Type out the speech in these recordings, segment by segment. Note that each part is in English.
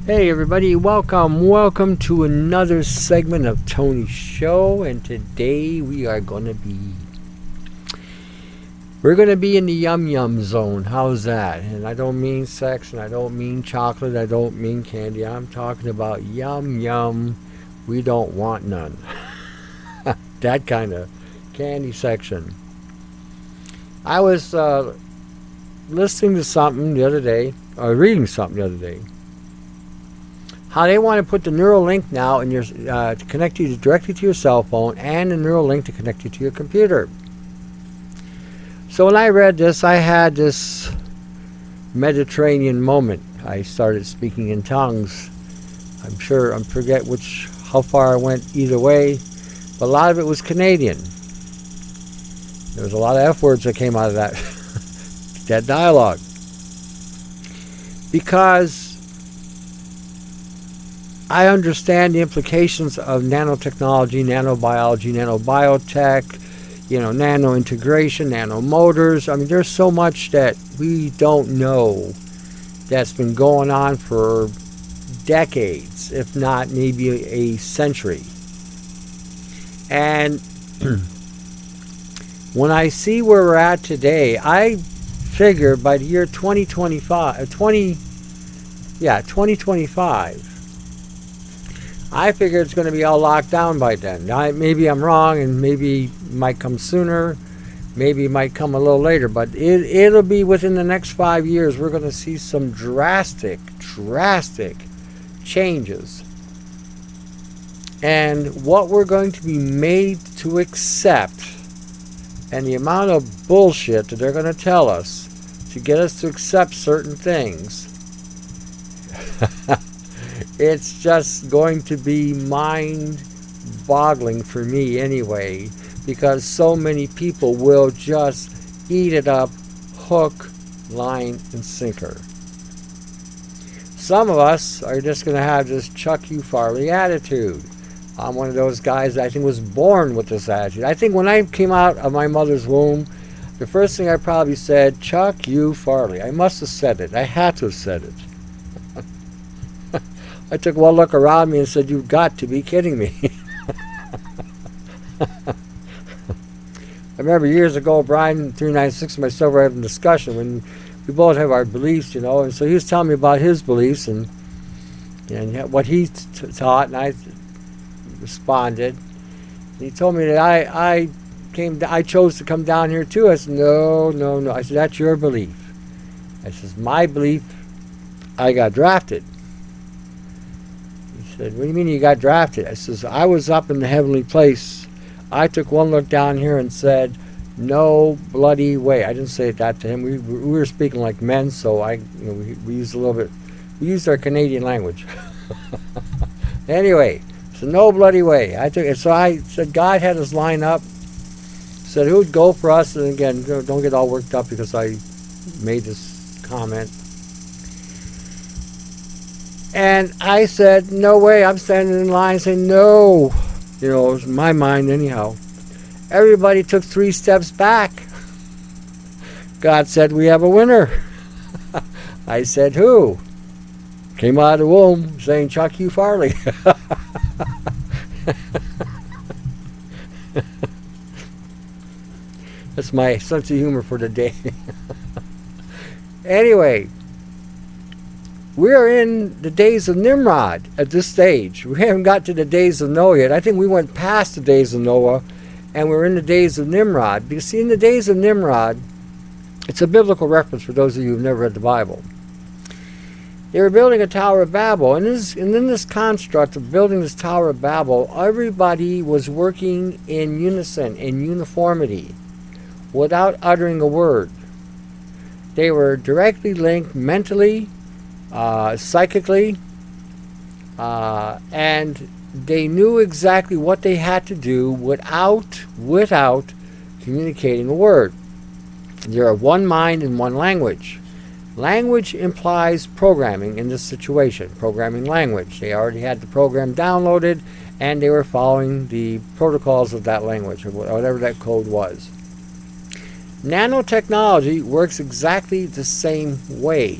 Hey everybody, welcome to another segment of Tony's show, and today we're gonna be in the yum yum zone. How's that? And I don't mean sex, and I don't mean chocolate, I don't mean candy. I'm talking about yum yum. We don't want none. That kind of candy section. I was listening to something the other day, or reading something the other day. How they want to put the Neuralink now in your to connect you directly to your cell phone, and the Neuralink to connect you to your computer. So when I read this, I had this Mediterranean moment. I started speaking in tongues. I forget how far I went either way, but a lot of it was Canadian. There was a lot of F words that came out of that dialogue, because I understand the implications of nanotechnology, nanobiology, nanobiotech, nano integration, nano motors. I mean, there's so much that we don't know that's been going on for decades, if not maybe a century. And when I see where we're at today, I figure by the year 2025, I figure it's going to be all locked down by then. Maybe I'm wrong, and maybe it might come sooner, maybe it might come a little later, but it'll be within the next 5 years. We're going to see some drastic changes. And what we're going to be made to accept, and the amount of bullshit that they're going to tell us to get us to accept certain things, it's just going to be mind-boggling for me anyway, because so many people will just eat it up, hook, line, and sinker. Some of us are just going to have this Chuck you Farley attitude. I'm one of those guys that I think was born with this attitude. I think when I came out of my mother's womb, the first thing I probably said, Chuck you Farley. I must have said it. I had to have said it. I took one look around me and said, "You've got to be kidding me." I remember years ago, Brian 396 and myself were having a discussion when we both have our beliefs, and so he was telling me about his beliefs and what he taught, and I responded. And he told me that I chose to come down here too. I said, no. I said, that's your belief. I said, my belief, I got drafted. Said, what do you mean you got drafted? I says, I was up in the heavenly place. I took one look down here and said, no bloody way. I didn't say that to him. We were speaking like men, so we used a little bit. We used our Canadian language. Anyway, so no bloody way. I said God had us line up. Said who'd go for us? And again, don't get all worked up because I made this comment. And I said, no way. I'm standing in line saying, no. It was my mind anyhow. Everybody took 3 steps back. God said, we have a winner. I said, who? Came out of the womb saying, Chuck you Farley. That's my sense of humor for the day. Anyway. We're in the days of Nimrod at this stage. We haven't got to the days of Noah yet. I think we went past the days of Noah, and we're in the days of Nimrod. Because see, in the days of Nimrod, it's a biblical reference for those of you who've never read the Bible. They were building a Tower of Babel, and in this construct of building this Tower of Babel, everybody was working in unison, in uniformity, without uttering a word. They were directly linked mentally, psychically, and they knew exactly what they had to do without communicating a word. They're of one mind and one language. Language implies programming in this situation, programming language. They already had the program downloaded, and they were following the protocols of that language, or whatever that code was. Nanotechnology works exactly the same way.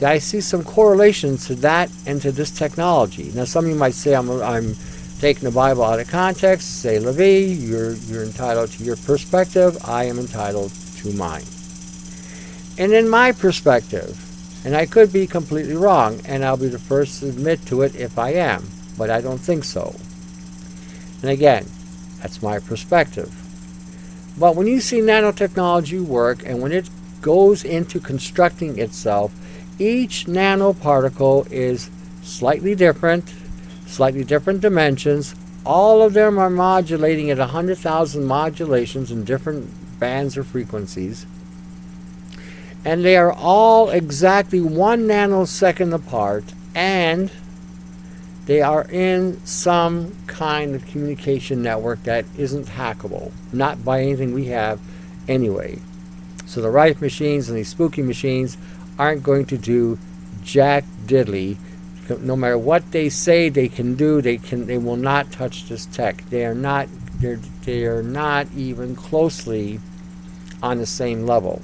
See, I see some correlations to that and to this technology. Now, some of you might say I'm taking the Bible out of context. Say, Levi, you're entitled to your perspective. I am entitled to mine. And in my perspective, and I could be completely wrong, and I'll be the first to admit to it if I am, but I don't think so. And again, that's my perspective. But when you see nanotechnology work, and when it goes into constructing itself, each nanoparticle is slightly different dimensions. All of them are modulating at 100,000 modulations in different bands or frequencies. And they are all exactly 1 nanosecond apart, and they are in some kind of communication network that isn't hackable, not by anything we have anyway. So the Rife machines and these spooky machines aren't going to do jack diddly. No matter what they say they can do, they will not touch this tech. They are not even closely on the same level.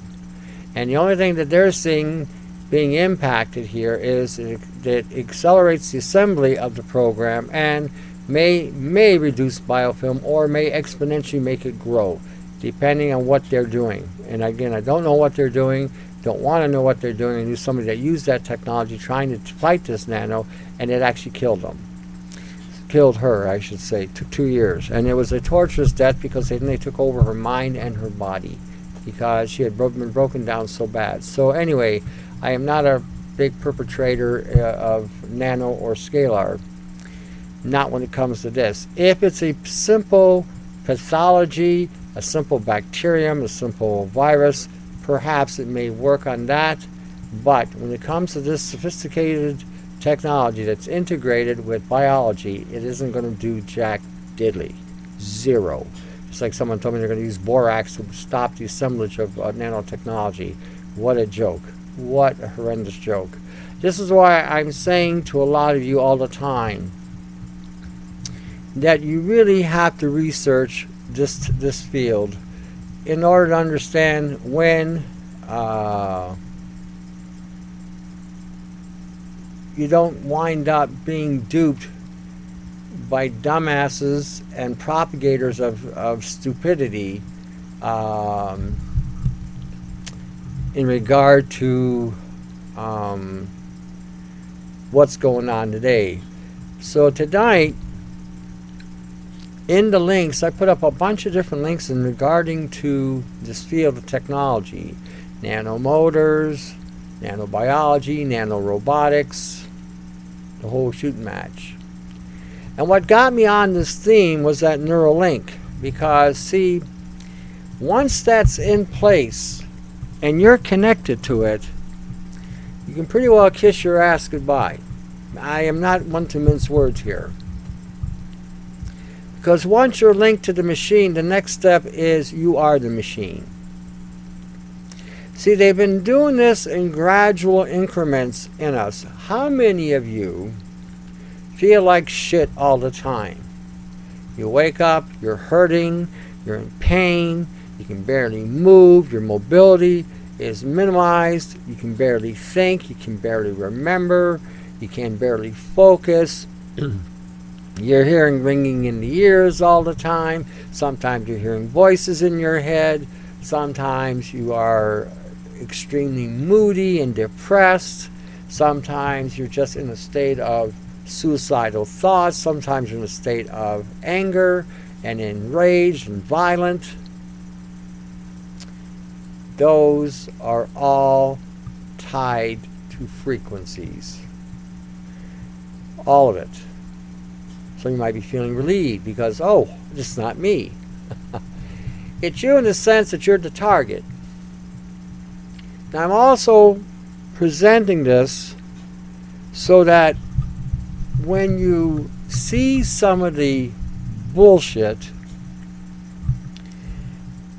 And the only thing that they're seeing being impacted here is that it accelerates the assembly of the program and may reduce biofilm or may exponentially make it grow, depending on what they're doing. And again, I don't know what they're doing, don't want to know what they're doing. I knew somebody that used that technology trying to fight this nano, and it actually killed them. Killed her, I should say. Took 2 years. And it was a torturous death because they took over her mind and her body because she had been broken down so bad. So anyway, I am not a big perpetrator of nano or scalar, not when it comes to this. If it's a simple pathology, a simple bacterium, a simple virus, perhaps it may work on that. But when it comes to this sophisticated technology that's integrated with biology, it isn't going to do jack diddly. Zero. It's like someone told me they're going to use borax to stop the assemblage of nanotechnology. What a joke. What a horrendous joke. This is why I'm saying to a lot of you all the time that you really have to research this field in order to understand when you don't wind up being duped by dumbasses and propagators of stupidity in regard to what's going on today. So tonight, in the links, I put up a bunch of different links in regarding to this field of technology. Nanomotors, nanobiology, nanorobotics, the whole shooting match. And what got me on this theme was that Neuralink. Because, see, once that's in place and you're connected to it, you can pretty well kiss your ass goodbye. I am not one to mince words here. Because once you're linked to the machine, the next step is you are the machine. See, they've been doing this in gradual increments in us. How many of you feel like shit all the time? You wake up, you're hurting, you're in pain, you can barely move, your mobility is minimized, you can barely think, you can barely remember, you can barely focus. You're hearing ringing in the ears all the time. Sometimes you're hearing voices in your head. Sometimes you are extremely moody and depressed. Sometimes you're just in a state of suicidal thoughts. Sometimes you're in a state of anger and enraged and violent. Those are all tied to frequencies. All of it. So you might be feeling relieved because, oh, this is not me. It's you in the sense that you're the target. Now I'm also presenting this so that when you see some of the bullshit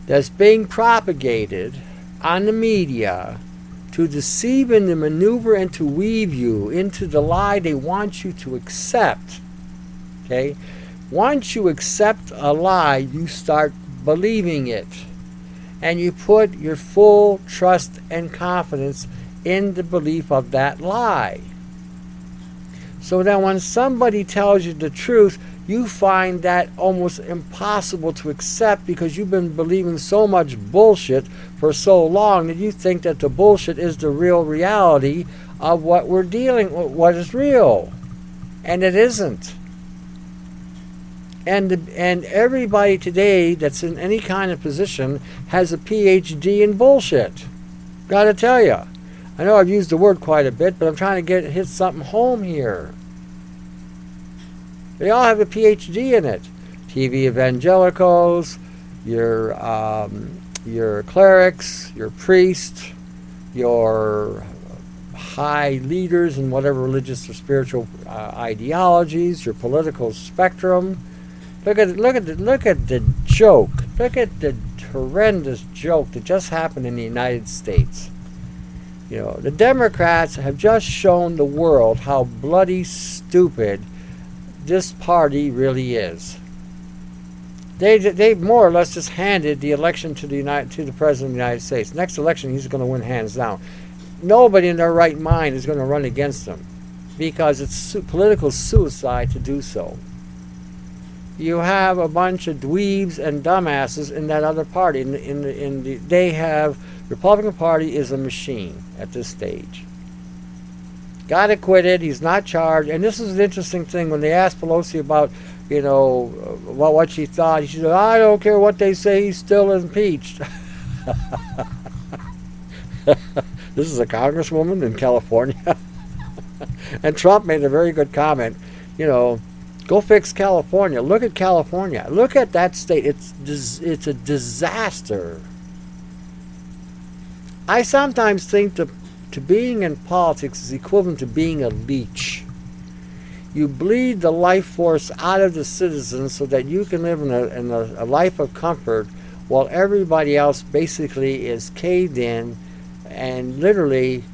that's being propagated on the media to deceive and to maneuver and to weave you into the lie they want you to accept. Okay? Once you accept a lie, you start believing it. And you put your full trust and confidence in the belief of that lie. So then when somebody tells you the truth, you find that almost impossible to accept because you've been believing so much bullshit for so long that you think that the bullshit is the real reality of what we're dealing with, what is real. And it isn't. And everybody today that's in any kind of position has a PhD in bullshit. Gotta tell you. I know I've used the word quite a bit, but I'm trying to hit something home here. They all have a PhD in it. TV evangelicals, your clerics, your priests, your high leaders in whatever religious or spiritual ideologies, your political spectrum. Look at the joke. Look at the horrendous joke that just happened in the United States. You know, the Democrats have just shown the world how bloody stupid this party really is. They more or less just handed the election to the President of the United States. Next election, he's going to win hands down. Nobody in their right mind is going to run against him because it's political suicide to do so. You have a bunch of dweebs and dumbasses in that other party. They have Republican Party is a machine at this stage. Got acquitted. He's not charged. And this is an interesting thing. When they asked Pelosi about, you know, what she thought, she said, "I don't care what they say. He's still impeached." This is a congresswoman in California. And Trump made a very good comment. You know, go fix California. Look at California. Look at that state. It's a disaster. I sometimes think to being in politics is equivalent to being a leech. You bleed the life force out of the citizens so that you can live in a life of comfort while everybody else basically is caved in and literally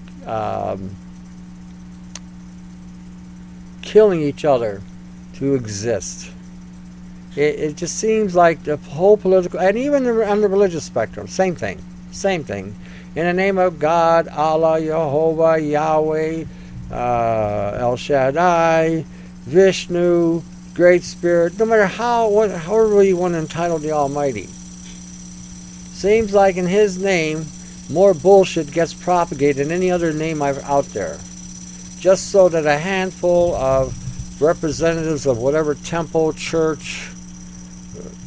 killing each other to exist. It just seems like the whole political, and even on the religious spectrum, same thing. In the name of God, Allah, Jehovah, Yahweh, El Shaddai, Vishnu, Great Spirit, no matter however you want to entitle the Almighty. Seems like in His name, more bullshit gets propagated than any other name out there. Just so that a handful of representatives of whatever temple, church,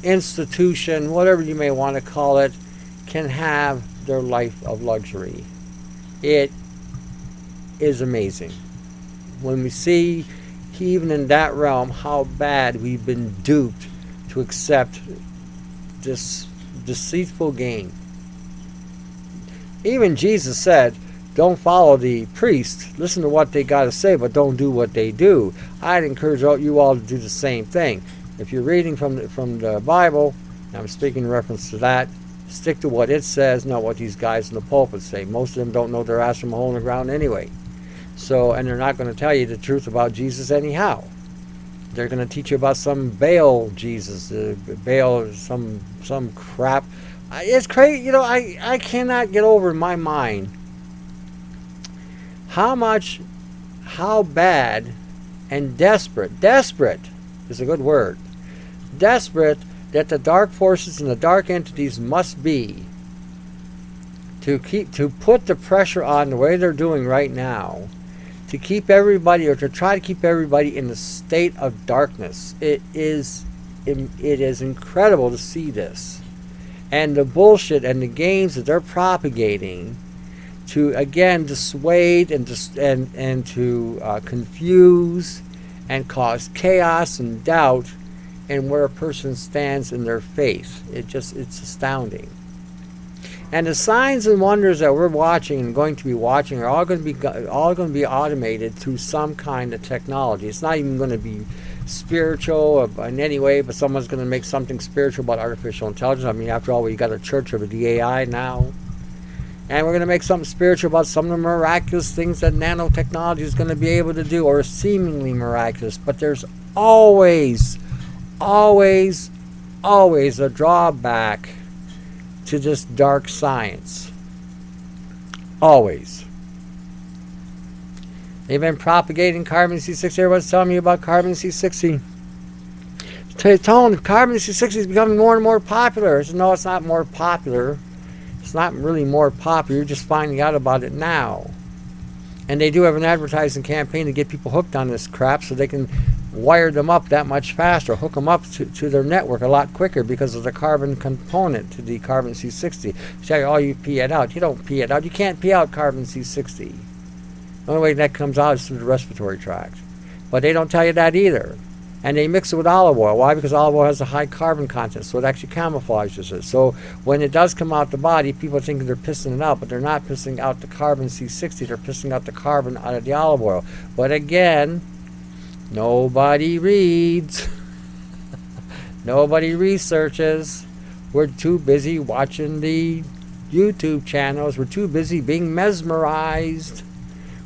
institution, whatever you may want to call it, can have their life of luxury. It is amazing when we see, even in that realm, how bad we've been duped to accept this deceitful game. Even Jesus said, don't follow the priests, listen to what they got to say, but don't do what they do. I'd encourage you all to do the same thing. If you're reading from the Bible, I'm speaking in reference to that, stick to what it says, not what these guys in the pulpit say. Most of them don't know their ass from a hole in the ground anyway. So, and they're not going to tell you the truth about Jesus anyhow. They're going to teach you about some Baal Jesus, Baal, some crap. It's crazy, you know. I cannot get over in my mind how bad and desperate is a good word, desperate that the dark forces and the dark entities must be to put the pressure on the way they're doing right now, to keep everybody, or to try to keep everybody in a state of darkness. It is incredible to see this, and the bullshit and the games that they're propagating to again dissuade and to confuse and cause chaos and doubt in where a person stands in their faith. It's astounding. And the signs and wonders that we're watching and going to be watching are all going to be automated through some kind of technology. It's not even going to be spiritual in any way, but someone's going to make something spiritual about artificial intelligence. I mean, after all, we got a church of the AI now. And we're going to make something spiritual about some of the miraculous things that nanotechnology is going to be able to do, or seemingly miraculous. But there's always a drawback to this dark science. Always. They've been propagating carbon C60. Everyone's telling me about carbon C60. Telling carbon C60 is becoming more and more popular. I said, no, it's not more popular. It's not really more popular. You're just finding out about it now. And they do have an advertising campaign to get people hooked on this crap so they can wire them up that much faster, hook them up to their network a lot quicker because of the carbon component to the carbon C60. You say, oh, you pee it out. You don't pee it out. You can't pee out carbon C60. The only way that comes out is through the respiratory tract. But they don't tell you that either. And they mix it with olive oil. Why? Because olive oil has a high carbon content, so it actually camouflages it. So when it does come out the body, people think they're pissing it out, but they're not pissing out the carbon C60. They're pissing out the carbon out of the olive oil. But again, nobody reads. Nobody researches. We're too busy watching the YouTube channels. We're too busy being mesmerized.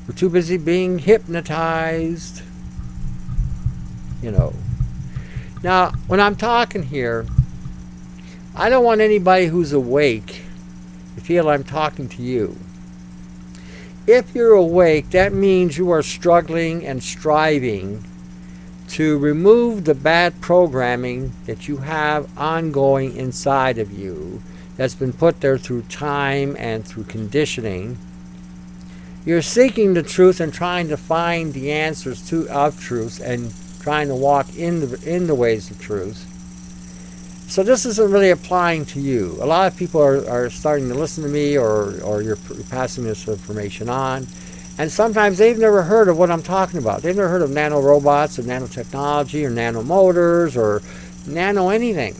We're too busy being hypnotized. You know. Now, when I'm talking here, I don't want anybody who's awake to feel I'm talking to you. If you're awake, that means you are struggling and striving to remove the bad programming that you have ongoing inside of you that's been put there through time and through conditioning. You're seeking the truth and trying to find the answers of truth and trying to walk in the ways of truth. So this isn't really applying to you. A lot of people are starting to listen to me, or you're passing this information on, and sometimes they've never heard of what I'm talking about. They've never heard of nanorobots or nanotechnology or nanomotors or nano anything.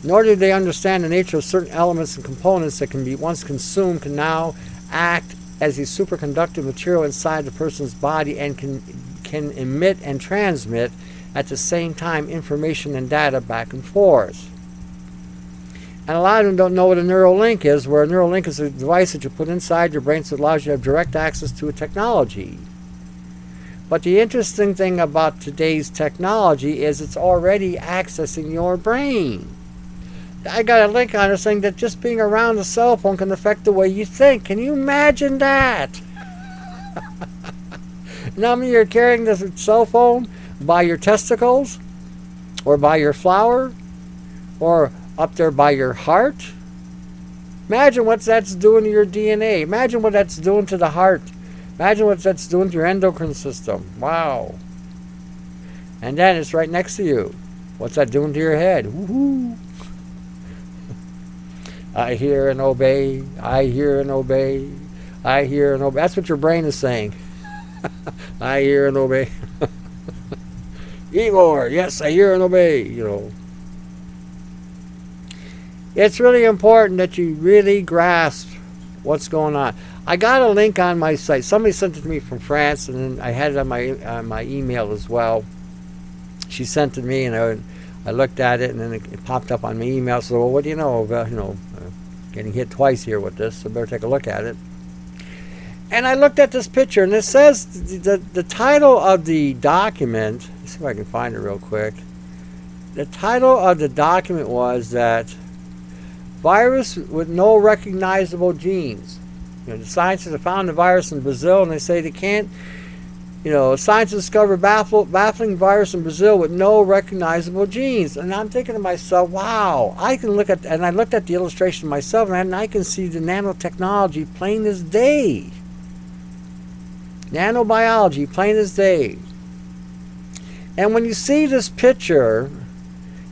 Nor do they understand the nature of certain elements and components that can be once consumed can now act as a superconductive material inside the person's body and can emit and transmit at the same time information and data back and forth. And a lot of them don't know what a Neuralink is, where a Neuralink is a device that you put inside your brain so it allows you to have direct access to a technology. But the interesting thing about today's technology is it's already accessing your brain. I got a link on it saying that just being around a cell phone can affect the way you think. Can you imagine that? Now, you're carrying this cell phone by your testicles, or by your flower, or up there by your heart. Imagine what that's doing to your DNA. Imagine what that's doing to the heart. Imagine what that's doing to your endocrine system. Wow. And then it's right next to you. What's that doing to your head? Woohoo! I hear and obey. I hear and obey. I hear and obey. That's what your brain is saying. I hear and obey. Eat more. Yes, I hear and obey. You know. It's really important that you really grasp what's going on. I got a link on my site. Somebody sent it to me from France, and then I had it on my email as well. She sent it to me, and I looked at it, and then it popped up on my email. So, well, what do you know? Getting hit twice here with this, so better take a look at it. And I looked at this picture, and it says the title of the document. Let's see if I can find it real quick. The title of the document was that virus with no recognizable genes. The scientists have found the virus in Brazil, and they say they can't. Scientists discovered baffling virus in Brazil with no recognizable genes. And I'm thinking to myself, wow, I can look at, and I looked at the illustration myself, and I can see the nanotechnology plain as day. Nanobiology, plain as day. And when you see this picture,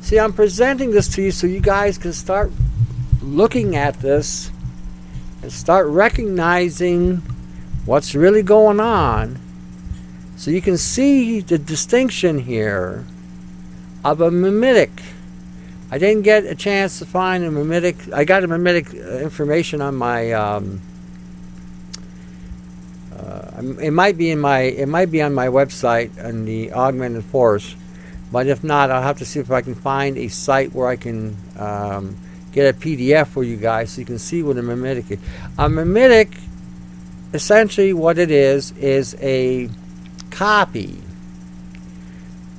see, I'm presenting this to you so you guys can start looking at this and start recognizing what's really going on. So you can see the distinction here of a mimetic. I didn't get a chance to find a mimetic. I got a mimetic information on my. It might be on my website on the augmented force, but if not, I'll have to see if I can find a site where I can get a PDF for you guys so you can see what a mimetic is. A mimetic, essentially, what it is a copy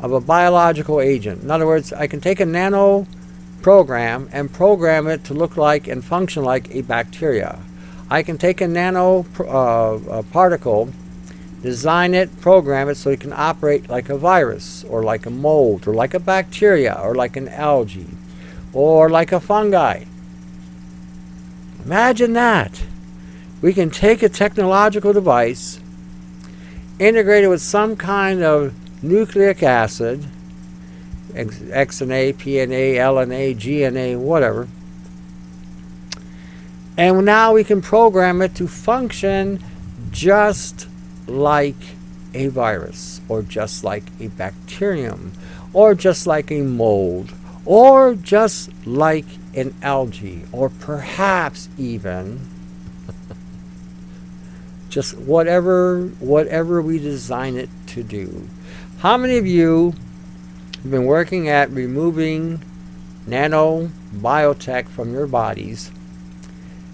of a biological agent. In other words, I can take a nano program and program it to look like and function like a bacteria. I can take a nano particle design it, program it so it can operate like a virus, or like a mold, or like a bacteria, or like an algae, or like a fungi. Imagine that. We can take a technological device, integrate it with some kind of nucleic acid, XNA, PNA, LNA, GNA, whatever, and now we can program it to function just like a virus, or just like a bacterium, or just like a mold, or just like an algae, or perhaps even just whatever we design it to do. How many of you have been working at removing nano biotech from your bodies,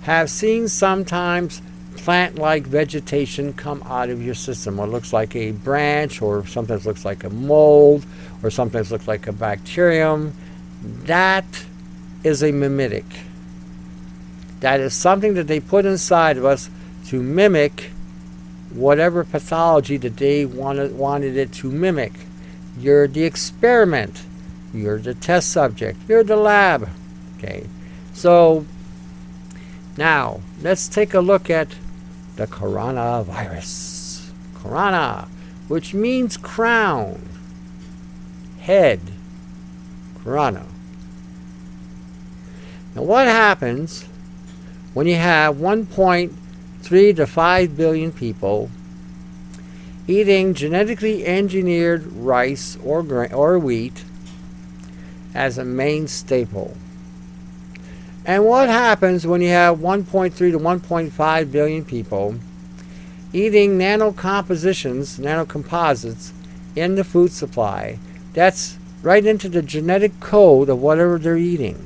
have seen sometimes plant-like vegetation come out of your system? What looks like a branch, or sometimes looks like a mold, or sometimes looks like a bacterium. That is a mimetic. That is something that they put inside of us to mimic whatever pathology that they wanted it to mimic. You're the experiment. You're the test subject. You're the lab. Okay. So now let's take a look at the coronavirus. Corona, which means crown, head, corona. Now what happens when you have 1.3 to 5 billion people eating genetically engineered rice or wheat as a main staple? And what happens when you have 1.3 to 1.5 billion people eating nanocomposites in the food supply? That's right into the genetic code of whatever they're eating.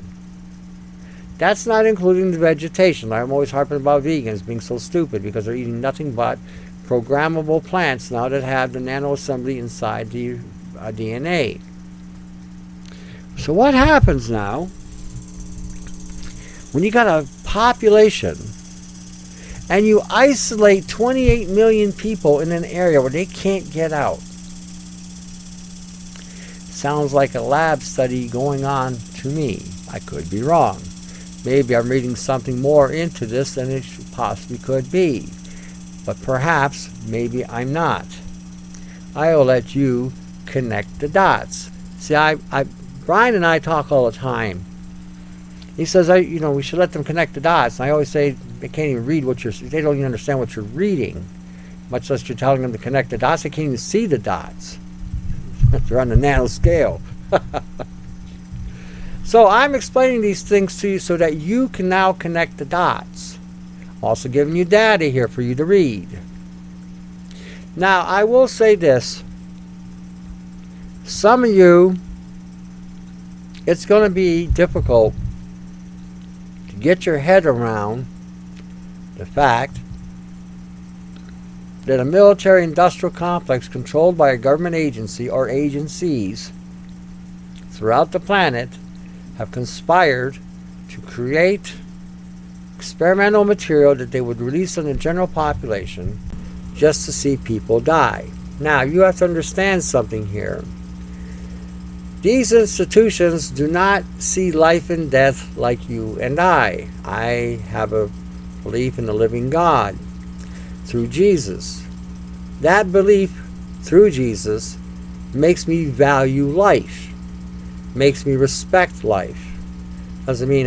That's not including the vegetation. I'm always harping about vegans being so stupid because they're eating nothing but programmable plants now that have the nano assembly inside the DNA. So what happens now when you got a population and you isolate 28 million people in an area where they can't get out? Sounds like a lab study going on to me. I could be wrong. Maybe I'm reading something more into this than it possibly could be. But perhaps, maybe I'm not. I'll let you connect the dots. See, Brian and I talk all the time. He says, we should let them connect the dots. And I always say they can't even read they don't even understand what you're reading, much less you're telling them to connect the dots. They can't even see the dots. They're on the nano scale. So I'm explaining these things to you so that you can now connect the dots. Also giving you data here for you to read. Now, I will say this. Some of you, it's going to be difficult to get your head around the fact that a military-industrial complex controlled by a government agency or agencies throughout the planet have conspired to create experimental material that they would release on the general population just to see people die. Now, you have to understand something here. These institutions do not see life and death like you and I. I have a belief in the living God through Jesus. That belief through Jesus makes me value life, makes me respect life. Doesn't mean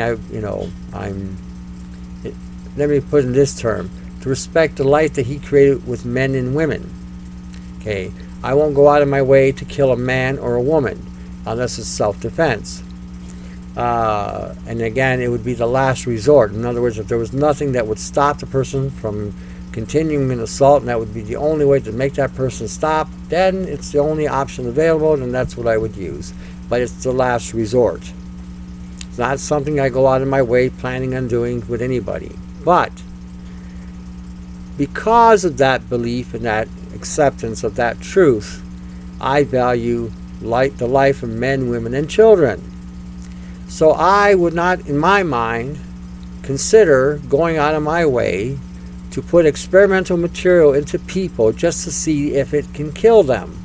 let me put it in this term, to respect the life that he created with men and women. Okay, I won't go out of my way to kill a man or a woman unless it's self-defense. And again, it would be the last resort. In other words, if there was nothing that would stop the person from continuing an assault, and that would be the only way to make that person stop, then it's the only option available, and that's what I would use. But it's the last resort. It's not something I go out of my way planning on doing with anybody. But because of that belief and that acceptance of that truth, I value the life of men, women, and children. So I would not, in my mind, consider going out of my way to put experimental material into people just to see if it can kill them,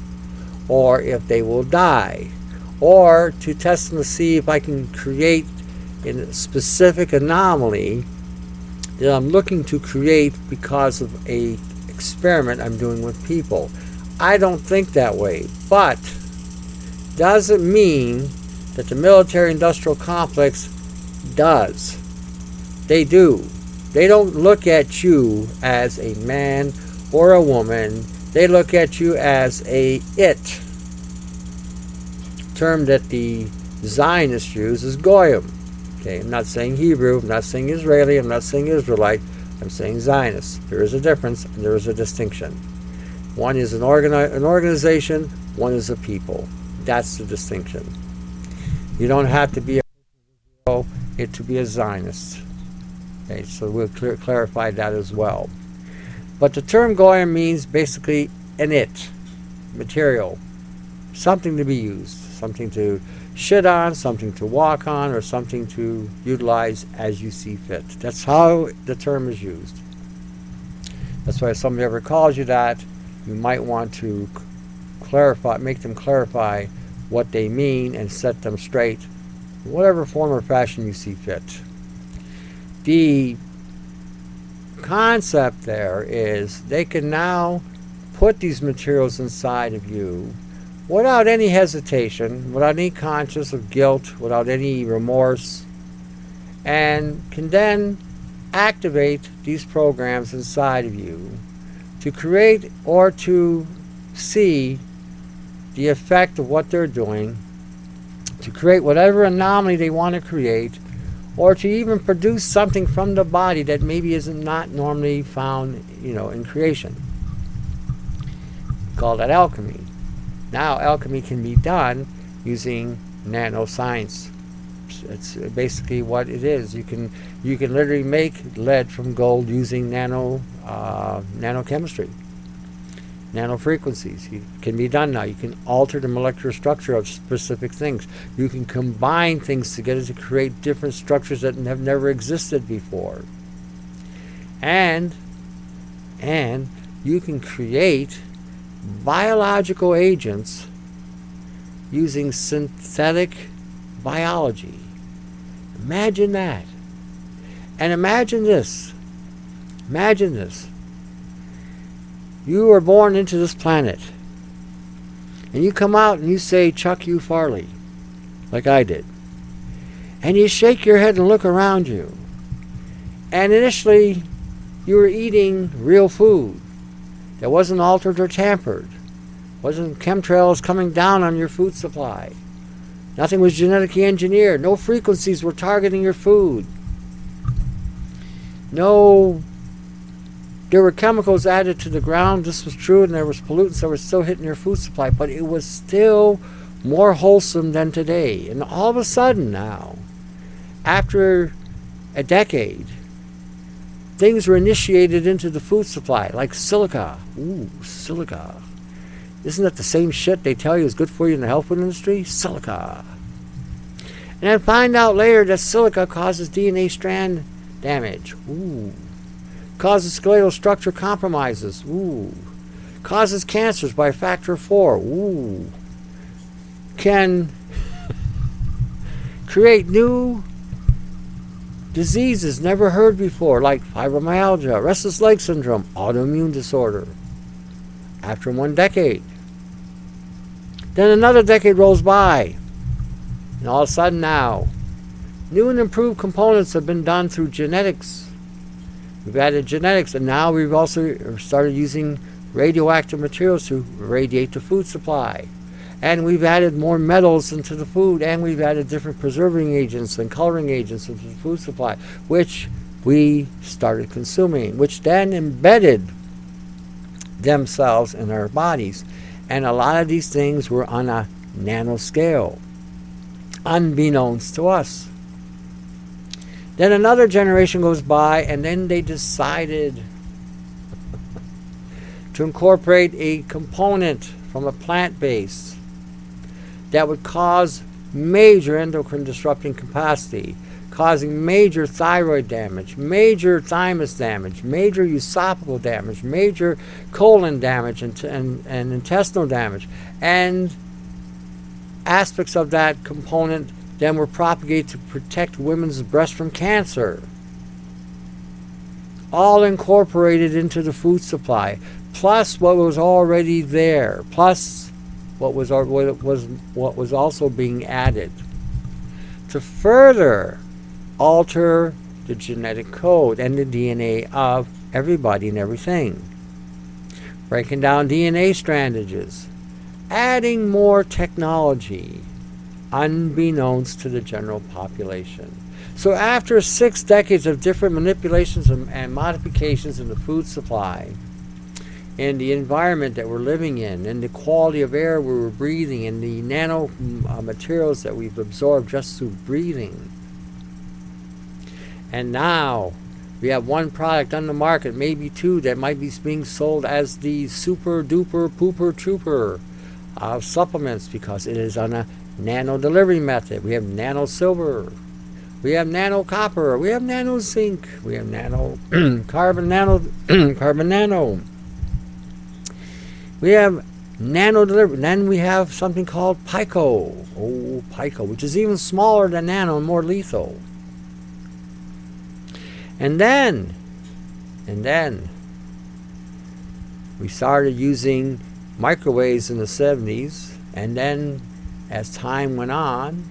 or if they will die, or to test them to see if I can create a specific anomaly that I'm looking to create because of a experiment I'm doing with people. I don't think that way, but doesn't mean that the military-industrial complex does. They do. They don't look at you as a man or a woman. They look at you as a it. Term that the Zionists use is goyim. Okay, I'm not saying Hebrew, I'm not saying Israeli, I'm not saying Israelite, I'm saying Zionist. There is a difference and there is a distinction. One is an organization, one is a people. That's the distinction. You don't have to be it to be a Zionist. Okay, so we'll clarify that as well. But the term goyim means basically an it, material, something to be used, something to shit on, something to walk on, or something to utilize as you see fit. That's how the term is used. That's why if somebody ever calls you that, you might want to clarify, make them clarify what they mean and set them straight in whatever form or fashion you see fit. The concept there is they can now put these materials inside of you without any hesitation, without any conscience of guilt, without any remorse, and can then activate these programs inside of you to create or to see the effect of what they're doing, to create whatever anomaly they want to create, or to even produce something from the body that maybe is not normally found, in creation. We call that alchemy. Now alchemy can be done using nanoscience. It's basically what it is. You can literally make lead from gold using nanochemistry, nano frequencies. It can be done now. You can alter the molecular structure of specific things. You can combine things together to create different structures that have never existed before. And you can create biological agents using synthetic biology. Imagine that. And imagine this. Imagine this. You were born into this planet. And you come out and you say, Chuck U. Farley, like I did. And you shake your head and look around you. And initially, you were eating real food that wasn't altered or tampered. Wasn't chemtrails coming down on your food supply. Nothing was genetically engineered. No frequencies were targeting your food. No, there were chemicals added to the ground. This was true, and there was pollutants that were still hitting your food supply, but it was still more wholesome than today. And all of a sudden now, after a decade, things were initiated into the food supply, like silica. Ooh, silica. Isn't that the same shit they tell you is good for you in the health food industry? Silica. And then find out later that silica causes DNA strand damage. Ooh. Causes skeletal structure compromises. Ooh. Causes cancers by a factor of 4. Ooh. Can create new diseases never heard before, like fibromyalgia, restless leg syndrome, autoimmune disorder. After 1 decade. Then another decade rolls by. And all of a sudden now, new and improved components have been done through genetics. We've added genetics, and now we've also started using radioactive materials to radiate the food supply. And we've added more metals into the food, and we've added different preserving agents and coloring agents into the food supply, which we started consuming, which then embedded themselves in our bodies. And a lot of these things were on a nano scale, unbeknownst to us. Then another generation goes by, and then they decided to incorporate a component from a plant base that would cause major endocrine disrupting capacity, causing major thyroid damage, major thymus damage, major esophageal damage, major colon damage, and intestinal damage. And aspects of that component then were propagated to protect women's breasts from cancer. All incorporated into the food supply, plus what was already there, plus what was also being added to further alter the genetic code and the DNA of everybody and everything. Breaking down DNA strandages, adding more technology unbeknownst to the general population. So after 6 decades of different manipulations and modifications in the food supply, in the environment that we're living in the quality of air we were breathing, and the nano materials that we've absorbed just through breathing. And now we have one product on the market, maybe 2, that might be being sold as the super duper pooper trooper of supplements, because it is on a nano delivery method. We have nano silver, we have nano copper, we have nano zinc, we have nano carbon nano. We have nano delivery. Then we have something called pico. Oh, pico, which is even smaller than nano and more lethal. And then we started using microwaves in the 70s. And then as time went on,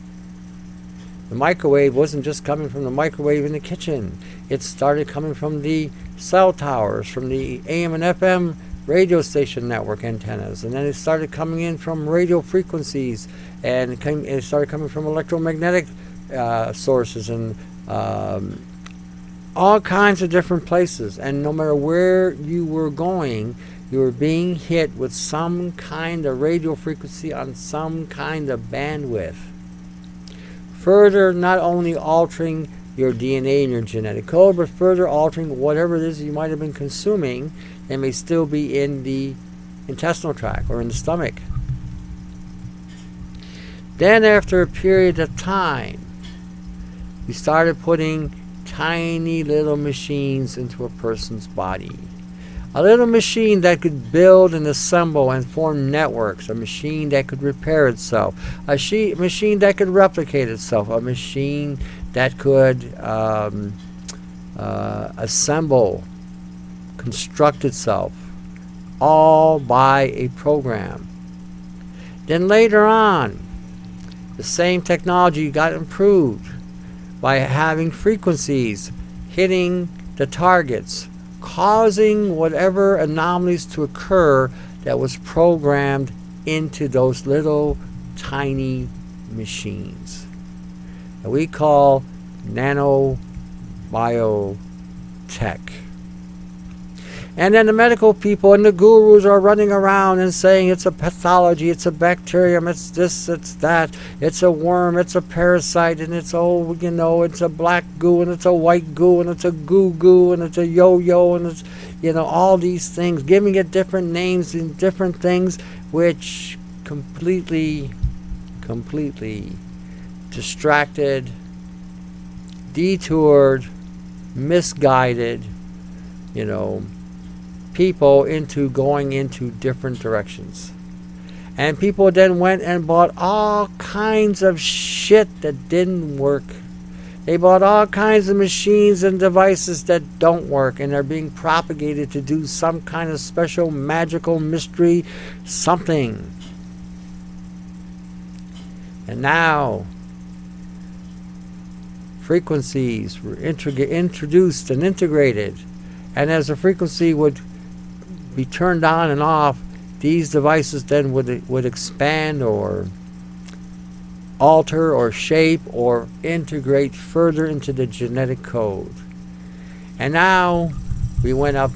the microwave wasn't just coming from the microwave in the kitchen. It started coming from the cell towers, from the AM and FM radio station network antennas, and then it started coming in from radio frequencies, and it started coming from electromagnetic sources, and all kinds of different places. And no matter where you were going, you were being hit with some kind of radio frequency on some kind of bandwidth, further not only altering your DNA and your genetic code, but further altering whatever it is you might have been consuming and may still be in the intestinal tract or in the stomach. Then after a period of time, we started putting tiny little machines into a person's body. A little machine that could build and assemble and form networks, a machine that could repair itself, a machine that could replicate itself, a machine that could assemble, construct itself, all by a program. Then later on, the same technology got improved by having frequencies hitting the targets, causing whatever anomalies to occur that was programmed into those little tiny machines that we call nano biotech. And then the medical people and the gurus are running around and saying it's a pathology, it's a bacterium, it's this, it's that, it's a worm, it's a parasite, and it's, it's a black goo, and it's a white goo, and it's a goo, and it's a yo-yo, and it's, all these things, giving it different names and different things, which completely distracted, detoured, misguided, people into going into different directions. And people then went and bought all kinds of shit that didn't work. They bought all kinds of machines and devices that don't work, and they're being propagated to do some kind of special magical mystery something. And now frequencies were introduced and integrated, and as the frequency would be turned on and off, these devices then would expand or alter or shape or integrate further into the genetic code. And now we went up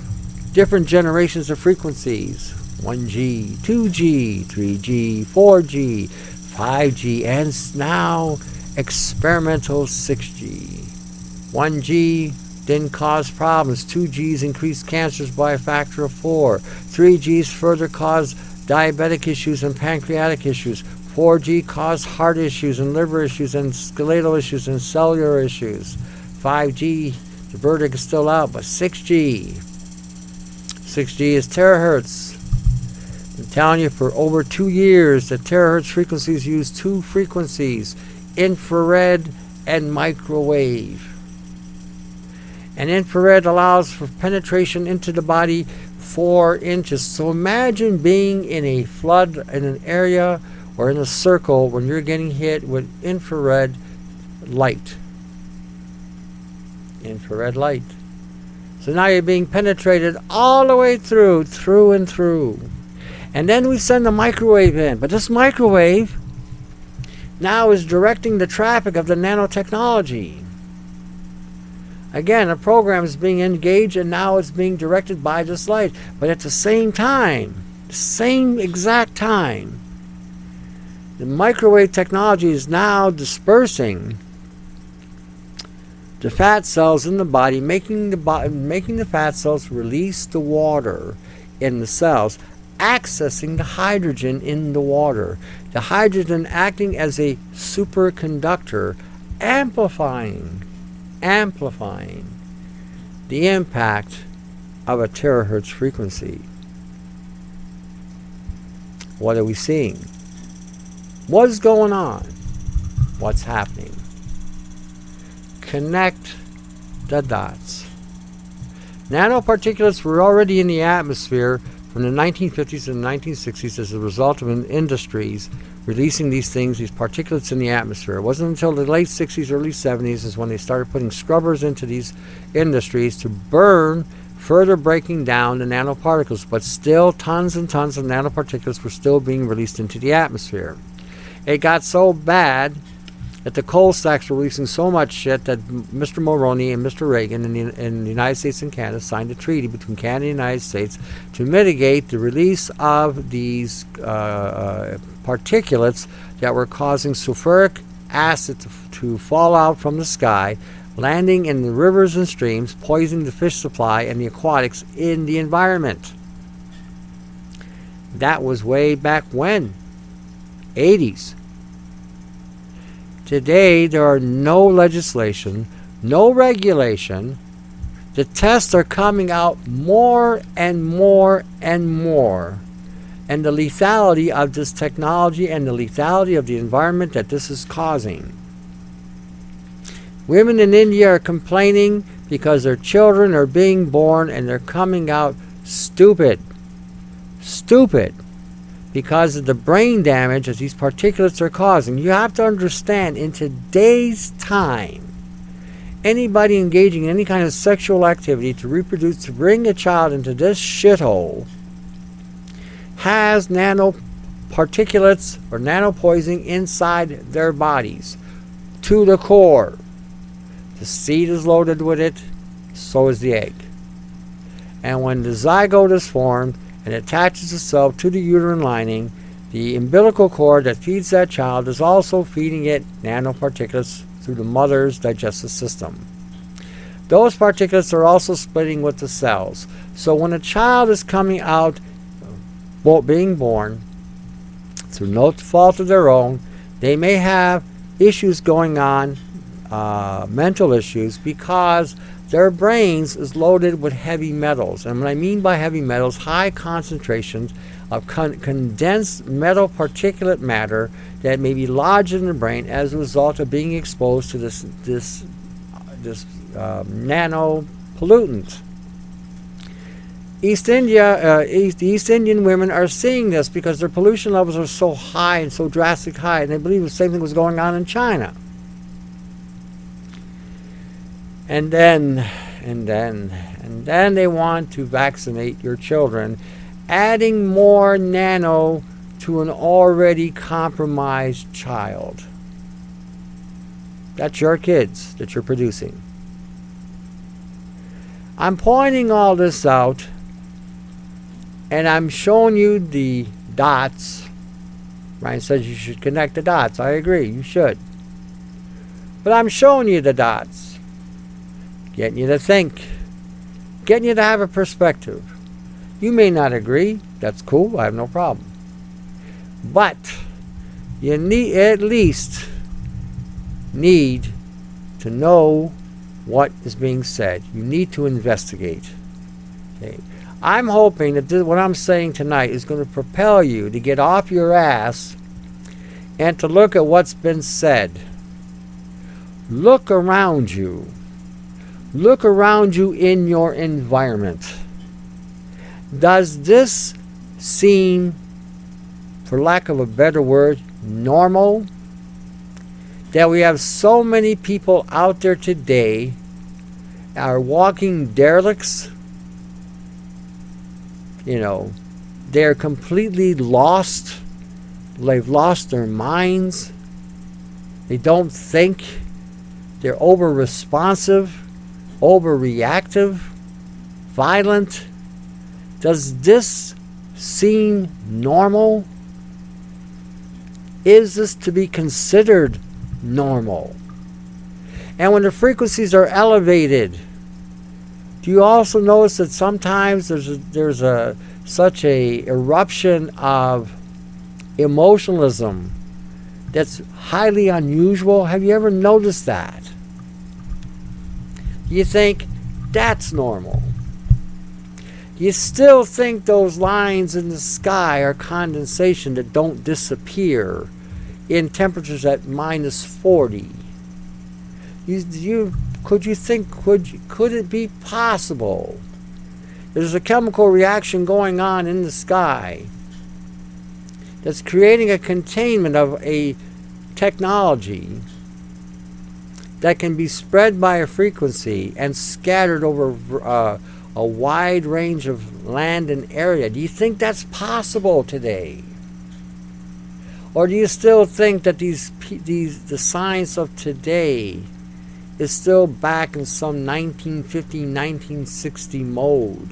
different generations of frequencies: 1G, 2G, 3G, 4G, 5G, and now experimental 6G. 1G didn't cause problems. 2Gs increased cancers by a factor of 4. 3Gs further caused diabetic issues and pancreatic issues. 4G caused heart issues and liver issues and skeletal issues and cellular issues. 5G, the verdict is still out, but 6G is terahertz. I'm telling you, for over 2 years, the terahertz frequencies use 2 frequencies, infrared and microwave. And infrared allows for penetration into the body 4 inches. So imagine being in a flood in an area or in a circle when you're getting hit with infrared light. Infrared light. So now you're being penetrated all the way through and through. And then we send the microwave in. But this microwave now is directing the traffic of the nanotechnology. Again, a program is being engaged and now it's being directed by this light. But at the same time, the same exact time, the microwave technology is now dispersing the fat cells in the body, making the fat cells release the water in the cells, accessing the hydrogen in the water. The hydrogen acting as a superconductor, amplifying the impact of a terahertz frequency. What are we seeing? What is going on? What's happening? Connect the dots. Nanoparticulates were already in the atmosphere from the 1950s and 1960s as a result of industries releasing these particulates in the atmosphere. It wasn't until the late 60s, early 70s is when they started putting scrubbers into these industries to burn, further breaking down the nanoparticles. But still, tons and tons of nanoparticulates were still being released into the atmosphere. It got so bad that the coal stacks were releasing so much shit that Mr. Mulroney and Mr. Reagan in the United States and Canada signed a treaty between Canada and the United States to mitigate the release of these particulates that were causing sulfuric acid to fall out from the sky, landing in the rivers and streams, poisoning the fish supply and the aquatics in the environment. That was way back when? 80s. Today, there are no legislation, no regulation. The tests are coming out more and more and more. And the lethality of this technology and the lethality of the environment that this is causing. Women in India are complaining because their children are being born and they're coming out stupid. Stupid. Because of the brain damage that these particulates are causing. You have to understand, in today's time, anybody engaging in any kind of sexual activity to reproduce, to bring a child into this shithole, has nanoparticulates or nanopoisoning inside their bodies to the core. The seed is loaded with it, so is the egg. And when the zygote is formed, and attaches itself to the uterine lining, the umbilical cord that feeds that child is also feeding it nanoparticulates through the mother's digestive system. Those particulates are also splitting with the cells. So when a child is coming out, being born, through no fault of their own, they may have issues going on, mental issues, because their brains is loaded with heavy metals. And what I mean by heavy metals, high concentrations of condensed metal particulate matter that may be lodged in the brain as a result of being exposed to this nano pollutant. The East Indian women are seeing this because their pollution levels are so high and so drastically high, and they believe the same thing was going on in China. And then they want to vaccinate your children, adding more nano to an already compromised child. That's your kids that you're producing. I'm pointing all this out, and I'm showing you the dots. Ryan says you should connect the dots. I agree, you should. But I'm showing you the dots. Getting you to think. Getting you to have a perspective. You may not agree. That's cool. I have no problem. But You need at least need to know what is being said. You need to investigate. Okay. I'm hoping that what I'm saying tonight is going to propel you to get off your ass and to look at what's been said. Look around you. Look around you in your environment. Does this seem, for lack of a better word, normal? That we have so many people out there today are walking derelicts. They're completely lost. They've lost their minds. They don't think. They're over-responsive, overreactive, violent. Does this seem normal? Is this to be considered normal? And when the frequencies are elevated, do you also notice that sometimes there's such a eruption of emotionalism that's highly unusual? Have you ever noticed that? You think that's normal? You still think those lines in the sky are condensation that don't disappear in temperatures at minus 40? Could it be possible there's a chemical reaction going on in the sky that's creating a containment of a technology that can be spread by a frequency and scattered over a wide range of land and area? Do you think that's possible today? Or do you still think that the science of today is still back in some 1950, 1960 mode?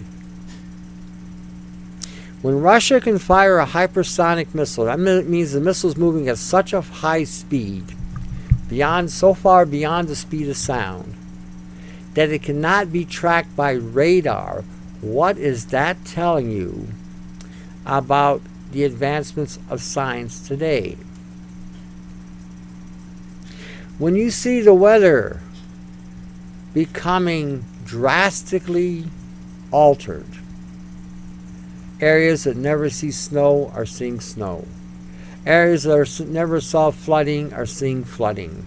When Russia can fire a hypersonic missile, that means the missile's moving at such a high speed, so far beyond the speed of sound, that it cannot be tracked by radar. What is that telling you about the advancements of science today? When you see the weather becoming drastically altered, areas that never see snow are seeing snow. Areas that never saw flooding are seeing flooding.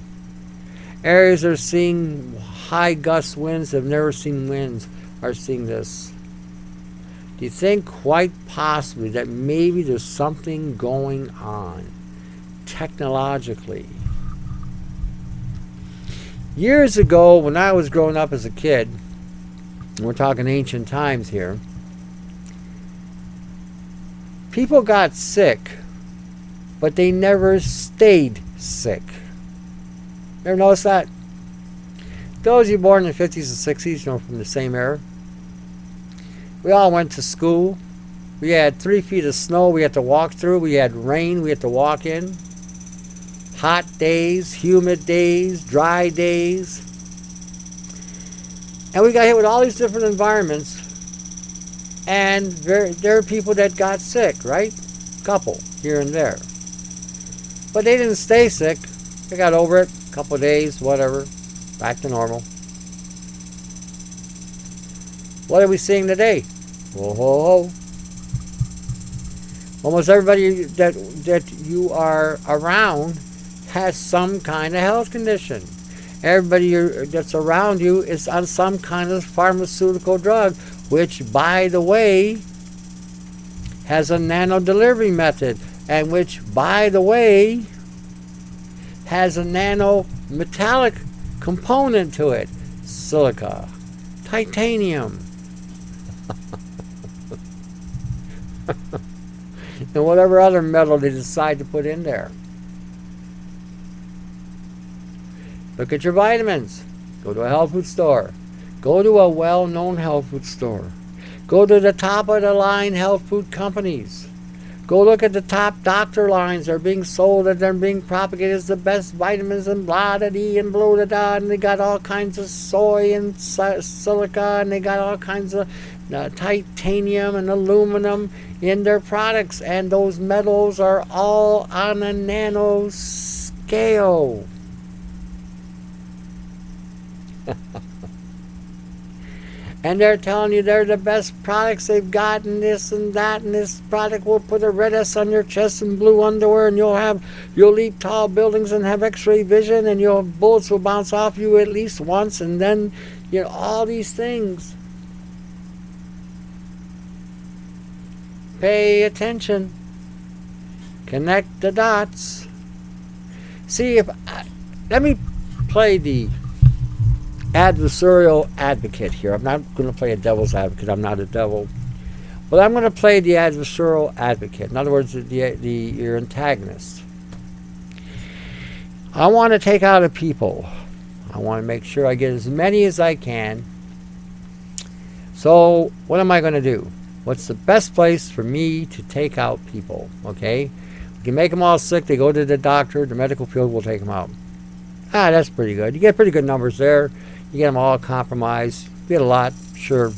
Areas that are seeing high gust winds, have never seen winds, are seeing this. Do you think quite possibly that maybe there's something going on technologically? Years ago, when I was growing up as a kid, and we're talking ancient times here, people got sick, but they never stayed sick. Ever notice that? Those of you born in the 50s and 60s, from the same era, we all went to school. We had 3 feet of snow we had to walk through. We had rain we had to walk in. Hot days, humid days, dry days. And we got hit with all these different environments. And there are people that got sick, right? Couple, here and there. But they didn't stay sick. They got over it, a couple of days, whatever. Back to normal. What are we seeing today? Whoa, whoa, whoa. Almost everybody that you are around has some kind of health condition. Everybody that's around you is on some kind of pharmaceutical drug, which, by the way, has a nano delivery method, and which, by the way, has a nano metallic component to it. Silica, titanium, and whatever other metal they decide to put in there. Look at your vitamins. Go to a health food store. Go to a well-known health food store. Go to the top-of-the-line health food companies. Go look at the top doctor lines that are being sold and they're being propagated as the best vitamins and blah-da-dee and blah-da-da, and they got all kinds of soy and silica, and they got all kinds of titanium and aluminum in their products, and those metals are all on a nano scale. And they're telling you they're the best products they've got, and this and that, and this product will put a red S on your chest and blue underwear, and you'll leap tall buildings and have X-ray vision, and your bullets will bounce off you at least once, and then all these things. Pay attention. Connect the dots. See, let me play the adversarial advocate here. I'm not going to play a devil's advocate. I'm not a devil. But I'm going to play the adversarial advocate. In other words, your antagonist. I want to take out a people. I want to make sure I get as many as I can. So what am I going to do? What's the best place for me to take out people? Okay? We can make them all sick. They go to the doctor. The medical field will take them out. That's pretty good. You get pretty good numbers there. You get them all compromised. You get a lot, sure.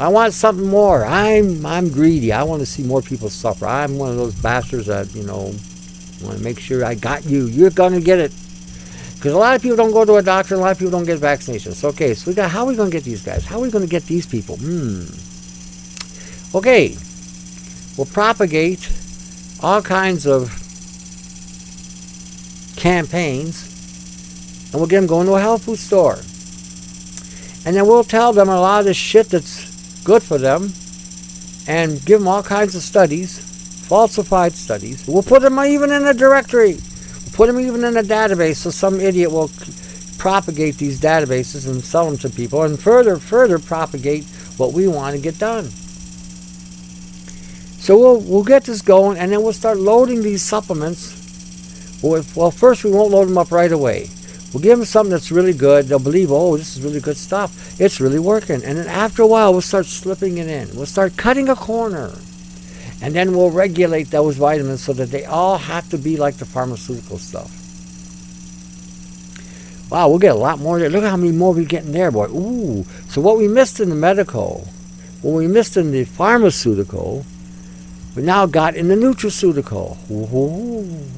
I want something more. I'm greedy. I want to see more people suffer. I'm one of those bastards that, want to make sure I got you. You're going to get it. Because a lot of people don't go to a doctor, and a lot of people don't get vaccinations. Okay, so how are we going to get these guys? How are we going to get these people? Okay, we'll propagate all kinds of campaigns, and we'll get them going to a health food store. And then we'll tell them a lot of this shit that's good for them, and give them all kinds of studies, falsified studies. We'll put them even in a directory. We'll put them even in a database, so some idiot will propagate these databases and sell them to people, and further propagate what we want to get done. So we'll get this going, and then we'll start loading these supplements. Well, first we won't load them up right away. We'll give them something that's really good. They'll believe, oh, this is really good stuff. It's really working. And then after a while, we'll start slipping it in. We'll start cutting a corner. And then we'll regulate those vitamins so that they all have to be like the pharmaceutical stuff. Wow, we'll get a lot more there. Look at how many more we're getting there, boy. Ooh. So what we missed in the medical, what we missed in the pharmaceutical, we now got in the nutraceutical. Ooh.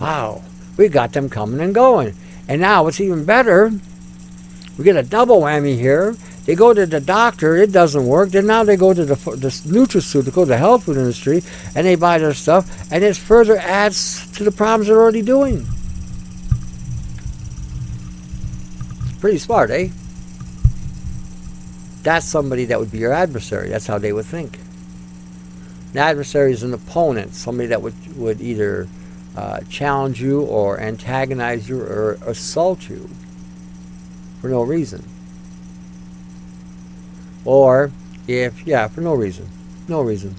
Wow. We got them coming and going. And now what's even better, we get a double whammy here. They go to the doctor, it doesn't work. Then now they go to the nutraceutical, the health food industry, and they buy their stuff, and it further adds to the problems they're already doing. It's pretty smart, eh? That's somebody that would be your adversary. That's how they would think. An adversary is an opponent, somebody that would either challenge you or antagonize you or assault you for no reason. Or for no reason. No reason.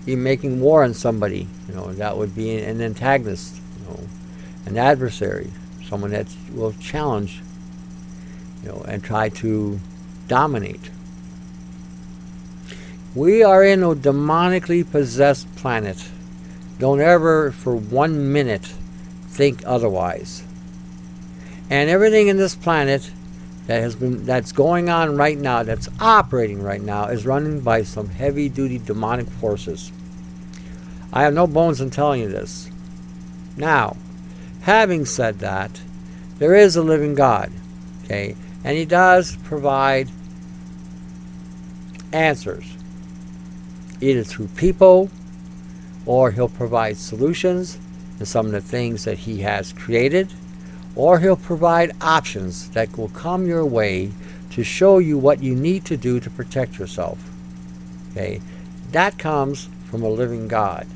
You're making war on somebody, that would be an antagonist, an adversary, someone that will challenge, and try to dominate. We are in a demonically possessed planet. Don't ever for 1 minute think otherwise. And everything in this planet that's going on right now, that's operating right now, is running by some heavy-duty demonic forces. I have no bones in telling you this. Now, having said that, there is a living God, okay? And He does provide answers, either through people, or He'll provide solutions to some of the things that He has created, or He'll provide options that will come your way to show you what you need to do to protect yourself. Okay? That comes from a living God.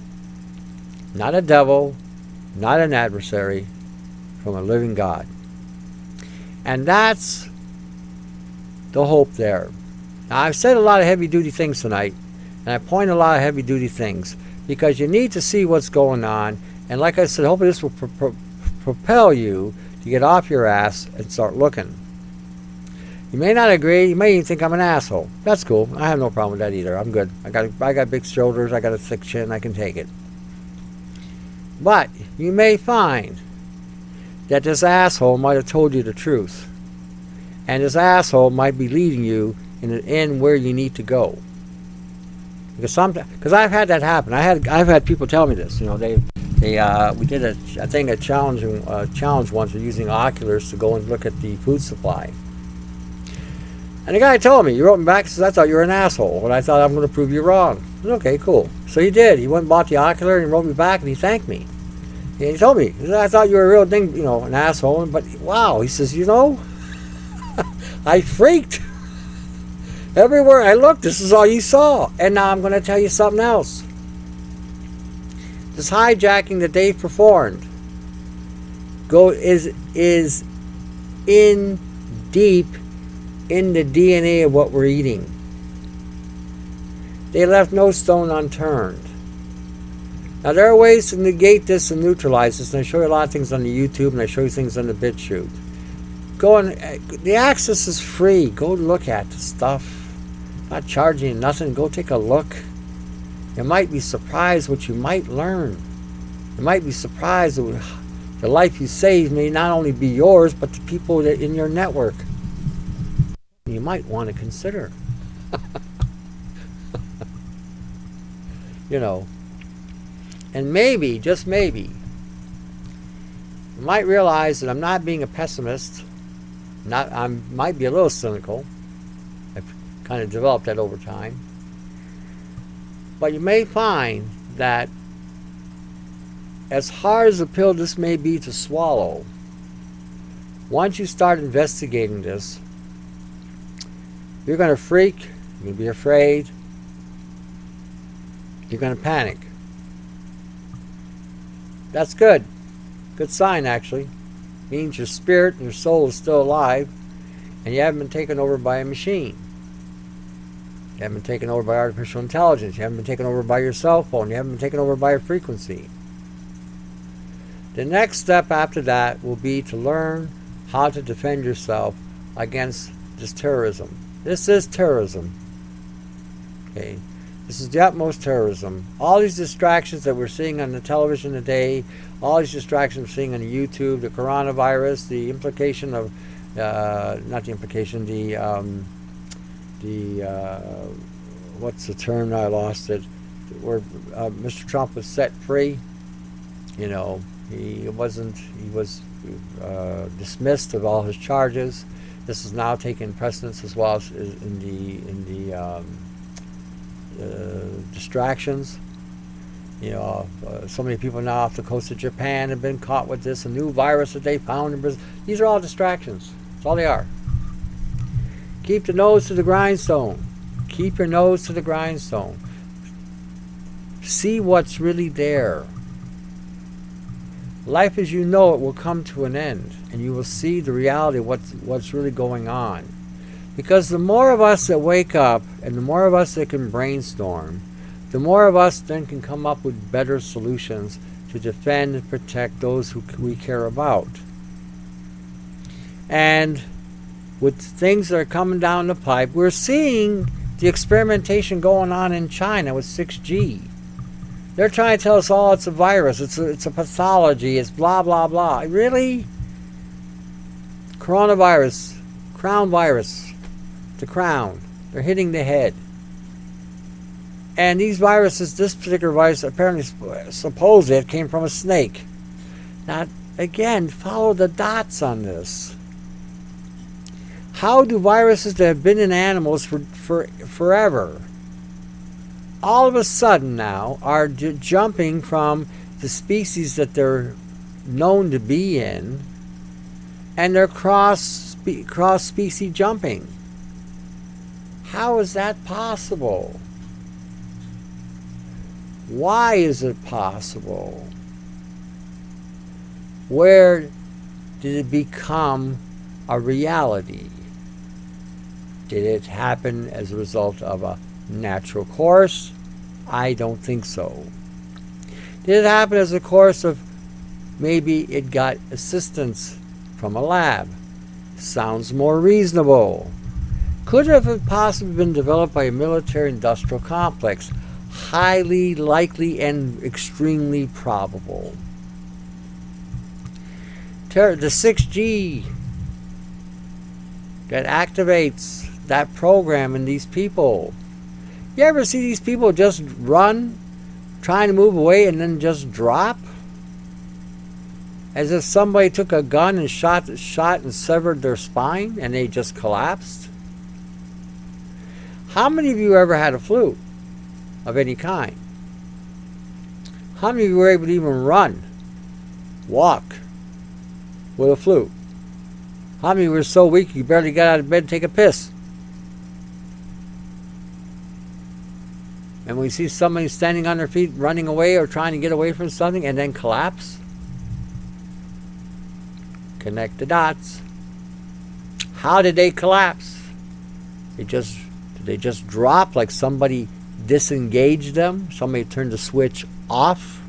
Not a devil, not an adversary, from a living God. And that's the hope there. Now, I've said a lot of heavy-duty things tonight, and I point a lot of heavy-duty things, because you need to see what's going on. And like I said, hopefully this will propel you to get off your ass and start looking. You may not agree. You may even think I'm an asshole. That's cool. I have no problem with that either. I'm good. I got big shoulders. I got a thick chin. I can take it. But you may find that this asshole might have told you the truth. And this asshole might be leading you in where you need to go. Because I've had that happen. I've had people tell me this. We did a challenge once with using oculars to go and look at the food supply. And the guy told me, he wrote me back and says, I thought you were an asshole, and I thought I'm going to prove you wrong. I said, okay, cool. So he did. He went and bought the ocular and he wrote me back and he thanked me. And he told me, he said, I thought you were a real thing, an asshole, but wow, he says, I freaked. Everywhere I looked, this is all you saw. And now I'm going to tell you something else. This hijacking that they've performed is in deep in the DNA of what we're eating. They left no stone unturned. Now there are ways to negate this and neutralize this, and I show you a lot of things on the YouTube, and I show you things on the BitChute. The access is free. Go look at the stuff. Not charging you nothing. Go take a look. You might be surprised what you might learn. You might be surprised that the life you save may not only be yours, but the people that in your network. You might want to consider. And maybe, just maybe, you might realize that I'm not being a pessimist. I might be a little cynical. I've kind of developed that over time. But you may find that as hard as a pill this may be to swallow, once you start investigating this, you're going to freak, you're going to be afraid, you're going to panic. That's good. Good sign, actually. Means your spirit and your soul is still alive, and you haven't been taken over by a machine. You haven't been taken over by artificial intelligence. You haven't been taken over by your cell phone. You haven't been taken over by a frequency. The next step after that will be to learn how to defend yourself against this terrorism. This is terrorism. Okay? This is the utmost terrorism. All these distractions that we're seeing on the television today, all these distractions we're seeing on the YouTube, the coronavirus, the implication of, not the implication, what's the term? I lost it. Where Mr. Trump was set free. He was dismissed of all his charges. This is now taking precedence as well as in the distractions. So many people now off the coast of Japan have been caught with this, a new virus that they found in Brazil. These are all distractions. That's all they are. Keep the nose to the grindstone. Keep your nose to the grindstone. See what's really there. Life as you know it will come to an end, and you will see the reality of what's really going on. Because the more of us that wake up, and the more of us that can brainstorm, the more of us then can come up with better solutions to defend and protect those who we care about. And with things that are coming down the pipe, we're seeing the experimentation going on in China with 6G. They're trying to tell us all it's a virus, it's a pathology, it's blah, blah, blah. Really? Coronavirus, crown virus, the crown. They're hitting the head. And these viruses, this particular virus, apparently supposedly it came from a snake. Now, again, follow the dots on this. How do viruses that have been in animals for forever, all of a sudden now, are jumping from the species that they're known to be in, and they're cross-species jumping? How is that possible? Why is it possible? Where did it become a reality? Did it happen as a result of a natural course? I don't think so. Did it happen as a course of maybe it got assistance from a lab? Sounds more reasonable. Could it have possibly been developed by a military-industrial complex? Highly likely and extremely probable. The 6G that activates that program in these people. You ever see these people just run, trying to move away and then just drop? As if somebody took a gun and shot and severed their spine and they just collapsed. How many of you ever had a flu of any kind? How many of you were able to even run, walk with a flu? How many were so weak you barely got out of bed to take a piss? And we see somebody standing on their feet, running away or trying to get away from something and then collapse. Connect the dots. How did they collapse? Did they just drop like somebody disengaged them? Somebody turned the switch off?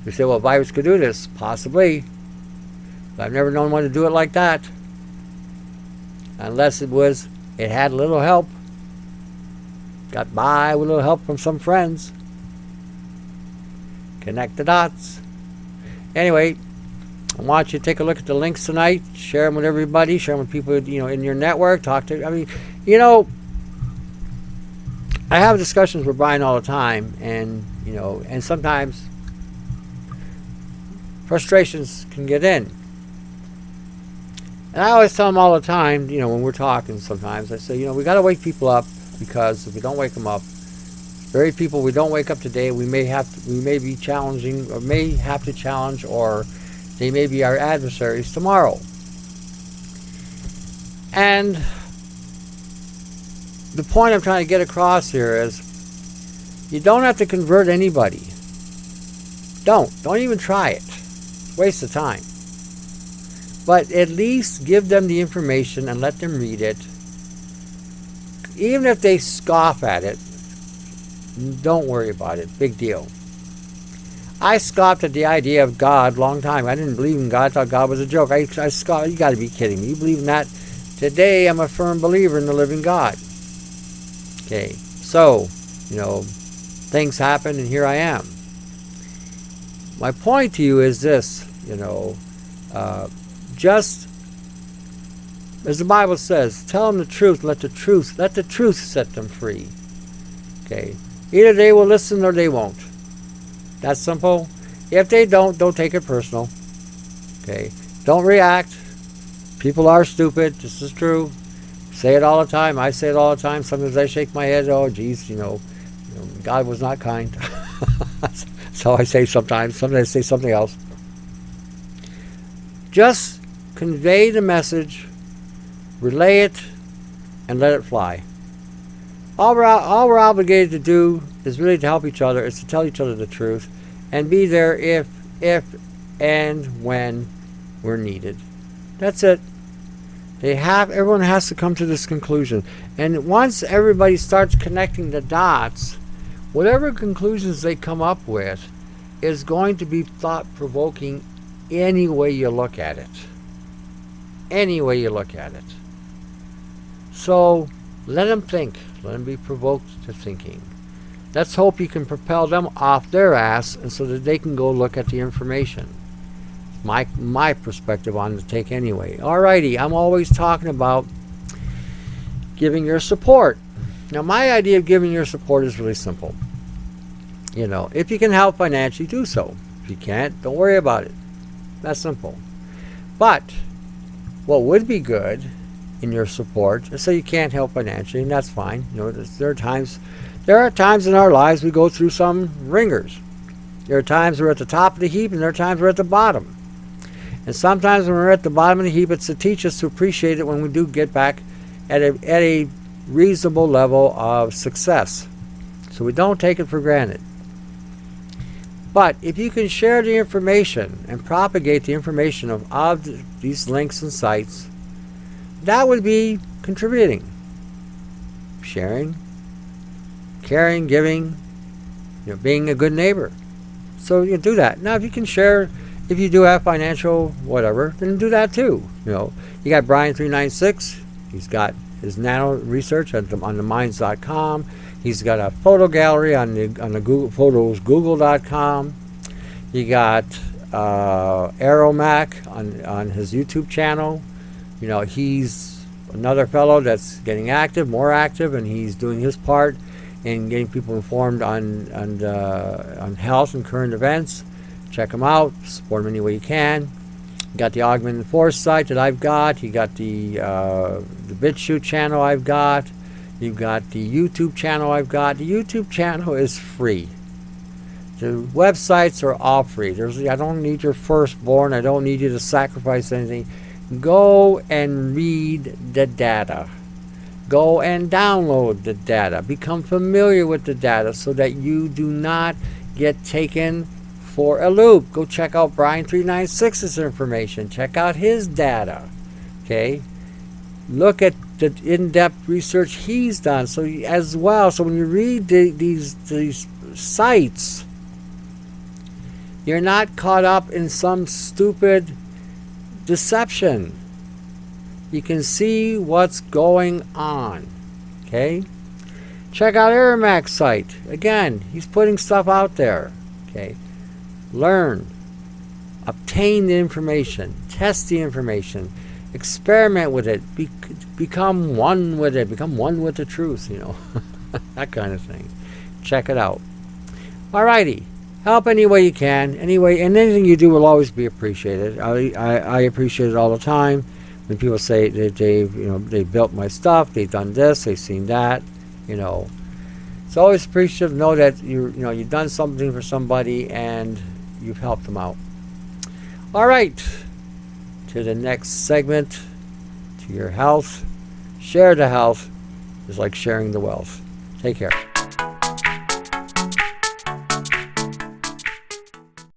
You say, well, a virus could do this. Possibly. But I've never known one to do it like that. Unless it had a little help. Got by with a little help from some friends. Connect the dots. Anyway, I want you to take a look at the links tonight. Share them with everybody. Share them with people, in your network. I have discussions with Brian all the time, and sometimes frustrations can get in. And I always tell him all the time, when we're talking sometimes, I say, we got to wake people up, because if we don't wake them up, very people we don't wake up today, we may be challenging, or may have to challenge, or they may be our adversaries tomorrow. And the point I'm trying to get across here is, you don't have to convert anybody. Don't even try it. Waste of time. But at least give them the information and let them read it. Even if they scoff at it, don't worry about it. Big deal. I scoffed at the idea of God a long time. I didn't believe in God. I thought God was a joke. I scoffed. You got to be kidding me. You believe in that? Today, I'm a firm believer in the living God. Okay. So, things happen, and here I am. My point to you is this, just as the Bible says, tell them the truth, let the truth set them free. Okay. Either they will listen or they won't. That's simple. If they don't take it personal. Okay. Don't react. People are stupid. This is true. Say it all the time. I say it all the time. Sometimes I shake my head. Oh, geez, God was not kind. So I say sometimes. Sometimes I say something else. Just convey the message, relay it, and let it fly. All we're obligated to do is really to help each other, is to tell each other the truth, and be there if and when we're needed. That's it. Everyone has to come to this conclusion. And once everybody starts connecting the dots, whatever conclusions they come up with is going to be thought-provoking any way you look at it. Any way you look at it. So let them think. Let them be provoked to thinking. Let's hope you can propel them off their ass, and so that they can go look at the information. My perspective on the take anyway. Alrighty, I'm always talking about giving your support. Now, my idea of giving your support is really simple. If you can help financially, do so. If you can't, don't worry about it. That's simple. But what would be good in your support, so you can't help financially, and that's fine. There are times in our lives we go through some ringers. There are times we're at the top of the heap, and there are times we're at the bottom. And sometimes when we're at the bottom of the heap, it's to teach us to appreciate it when we do get back at a reasonable level of success. So we don't take it for granted. But if you can share the information and propagate the information of these links and sites, that would be contributing. Sharing, caring, giving, being a good neighbor. So you do that. Now, if you can share, if you do have financial whatever, then do that too. You got Brian 396. He's got his nano research on theminds.com. He's got a photo gallery on the Google Photos, google.com. You got Aeromac on his YouTube channel. You know, he's another fellow that's getting active, more active, and he's doing his part in getting people informed on health and current events. Check him out. Support him any way you can. You got the Augmented Force site that I've got. You got the BitChute channel I've got. You've got the YouTube channel I've got. The YouTube channel is free. The websites are all free. I don't need your firstborn. I don't need you to sacrifice anything. Go and read the data. Go and download the data. Become familiar with the data so that you do not get taken for a loop. Go check out Brian 396's information. Check out his data. Okay? Look at the in-depth research he's done. So as well, so when you read these sites, you're not caught up in some stupid deception. You can see what's going on. Okay? Check out Aeromax's site. Again, he's putting stuff out there. Okay? Learn. Obtain the information. Test the information. Experiment with it. Become one with it. Become one with the truth, you know. That kind of thing. Check it out. Alrighty. Help any way you can. Anyway, and anything you do will always be appreciated. I appreciate it all the time when people say that they built my stuff, they've done this, they've seen that. You know, it's always appreciative to know that you've done something for somebody and you've helped them out. All right, to the next segment. To your health. Share the health is like sharing the wealth. Take care.